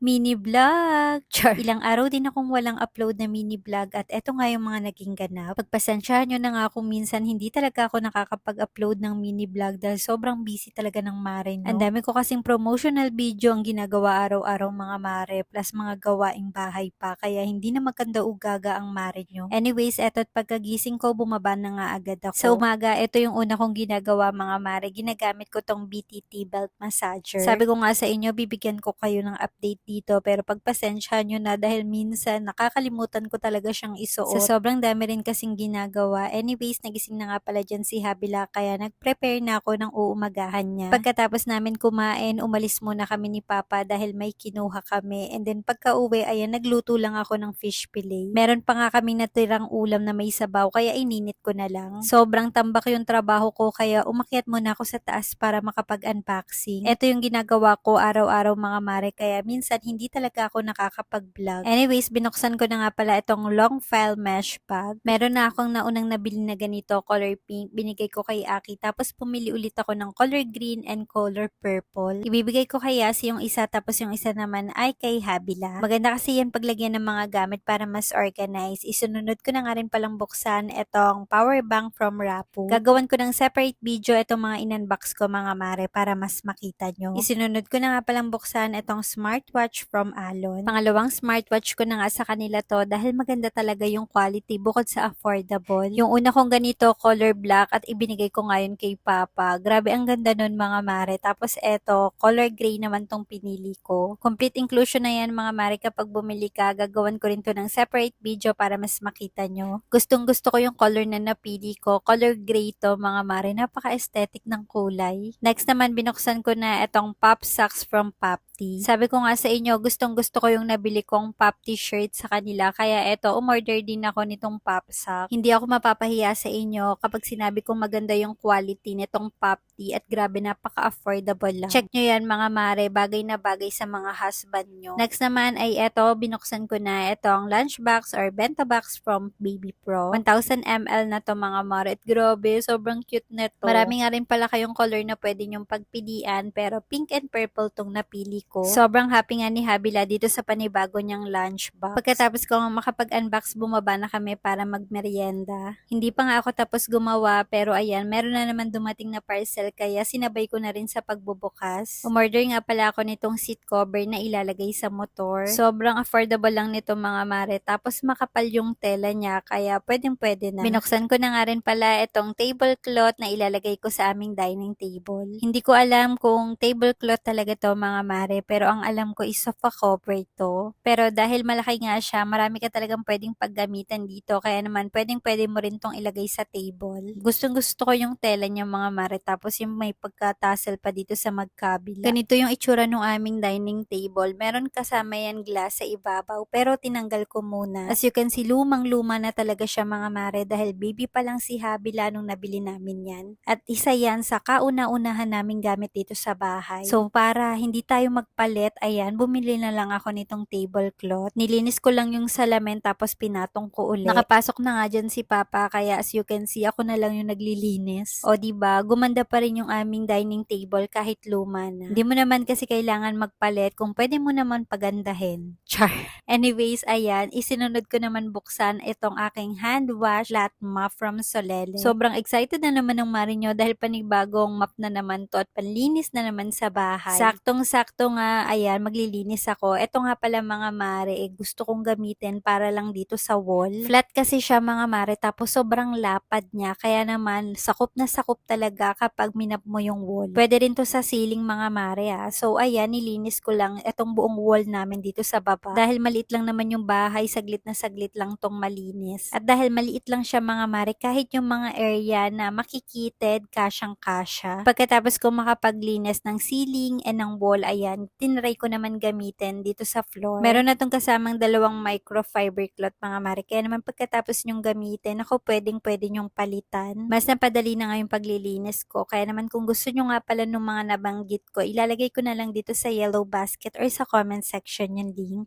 Mini vlog! Char! Ilang araw din akong walang upload na mini vlog at eto nga yung mga naging ganap. Pagpasensyahan nyo na nga kung minsan hindi talaga ako nakakapag-upload ng mini vlog dahil sobrang busy talaga ng mare nyo. Ang dami ko kasing promotional video ang ginagawa araw-araw mga mare plus mga gawaing bahay pa kaya hindi na maganda ugaga ang mare nyo. Anyways, eto at pagkagising ko bumaba na nga agad ako. Sa umaga, eto yung una kong ginagawa mga mare. Ginagamit ko tong BTT belt massager. Sabi ko nga sa inyo, bibigyan ko kayo ng update dito pero pagpasensyahan nyo na dahil minsan nakakalimutan ko talaga siyang isuot. Sa sobrang dami rin kasing ginagawa. Anyways, nagising na nga pala dyan si Habila kaya nag-prepare na ako ng uumagahan niya. Pagkatapos namin kumain, umalis muna kami ni Papa dahil may kinuha kami and then pagka uwi, ayan, nagluto lang ako ng fish fillet. Meron pa nga kaming natirang ulam na may sabaw kaya ininit ko na lang. Sobrang tambak yung trabaho ko kaya umakyat muna ako sa taas para makapag-unboxing. Ito yung ginagawa ko araw-araw mga mare kaya minsan hindi talaga ako nakakapag-vlog. Anyways, binuksan ko na nga pala itong long file mesh bag. Meron na akong naunang nabili na ganito, color pink. Binigay ko kay Aki. Tapos pumili ulit ako ng color green and color purple. Ibibigay ko kay Yasi yung isa tapos yung isa naman ay kay Habila. Maganda kasi yan paglagyan ng mga gamit para mas organize. Isunod ko na nga rin palang buksan itong power bank from Rapu. Gagawan ko ng separate video itong mga in-unbox ko mga mare para mas makita nyo. Isunod ko na nga palang buksan itong smartwatch from Alon. Pangalawang smartwatch ko na nga sa kanila to dahil maganda talaga yung quality bukod sa affordable. Yung una kong ganito color black at ibinigay ko ngayon kay Papa. Grabe ang ganda nun mga mare. Tapos eto color gray naman tong pinili ko. Complete inclusion na yan mga mare kapag bumili ka. Gagawan ko rin to ng separate video para mas makita nyo. Gustong gusto ko yung color na napili ko. Color gray to mga mare. Napaka-aesthetic ng kulay. Next naman binuksan ko na itong pop socks from Pop. Sabi ko nga sa inyo, gustong gusto ko yung nabili kong pop t-shirt sa kanila. Kaya eto, umorder din ako nitong pop sock. Hindi ako mapapahiya sa inyo kapag sinabi kong maganda yung quality nitong pop tee at grabe napaka-affordable lang. Check nyo yan mga mare, bagay na bagay sa mga husband nyo. Next naman ay eto, binuksan ko na itong lunchbox or bento box from Baby Pro. 1000 ml na to mga mare. At grabe, sobrang cute nito. Marami nga rin pala kayong color na pwede nyong pagpilian pero pink and purple tong napili ko. Sobrang happy nga ni Habila dito sa panibago niyang lunchbox. Pagkatapos ko makapag-unbox, bumaba na kami para magmerienda. Hindi pa nga ako tapos gumawa pero ayan, meron na naman dumating na parcel kaya sinabay ko na rin sa pagbubukas. Umorder nga pala ako nitong seat cover na ilalagay sa motor. Sobrang affordable lang nito mga mare. Tapos makapal yung tela niya kaya pwedeng-pwede na. Binuksan ko na nga rin pala itong tablecloth na ilalagay ko sa aming dining table. Hindi ko alam kung tablecloth talaga to mga mare pero ang alam ko is sofa cover to. Pero dahil malaki nga siya, marami ka talagang pwedeng paggamitan dito. Kaya naman pwedeng-pwede mo rin tong ilagay sa table. Gustong-gusto ko yung tela niya mga mare. Tapos yung may pagka-tassel pa dito sa magkabila. Ganito yung itsura ng aming dining table. Meron kasama yan glass sa ibabaw pero tinanggal ko muna. As you can see, lumang-luma na talaga siya mga mare dahil baby pa lang si Habila nung nabili namin yan. At isa yan sa kauna-unahan namin gamit dito sa bahay. So para hindi tayo magpalit, ayan, bumili na lang ako nitong tablecloth. Nilinis ko lang yung salamin tapos pinatong ko ulit. Nakapasok na nga dyan si Papa kaya as you can see, ako na lang yung naglilinis. O diba, gumanda pa rin yung aming dining table kahit luma na. Hindi mo naman kasi kailangan magpalit kung pwede mo naman pagandahin. Char! Anyways, ayan, isinunod ko naman buksan itong aking hand wash flat mop from Solele. Sobrang excited na naman ng Marinyo dahil panibagong mop na naman to at panlinis na naman sa bahay. Saktong-sakto nga, ayan, maglilinis ako. Ito nga pala mga mare, gusto kong gamitin para lang dito sa wall. Flat kasi siya mga mare, tapos sobrang lapad niya. Kaya naman, sakop na sakop talaga kapag minap mo yung wall. Pwede rin to sa ceiling mga mare So ayan, nilinis ko lang itong buong wall namin dito sa baba. Dahil maliit lang naman yung bahay, saglit na saglit lang tong malinis. At dahil maliit lang siya mga mare, kahit yung mga area na makikitid, kasyang-kasya. Pagkatapos ko makapaglinis ng ceiling and ng wall, ayan, tinry ko naman gamitin dito sa floor. Meron na tong kasamang dalawang microfiber cloth mga mare. Kaya naman pagkatapos nyong gamitin, ako pwedeng-pwede nyong palitan. Mas napadali na nga yung paglilinis ko. Kaya naman kung gusto nyo nga pala nung mga nabanggit ko, ilalagay ko na lang dito sa yellow basket or sa comment section yung link.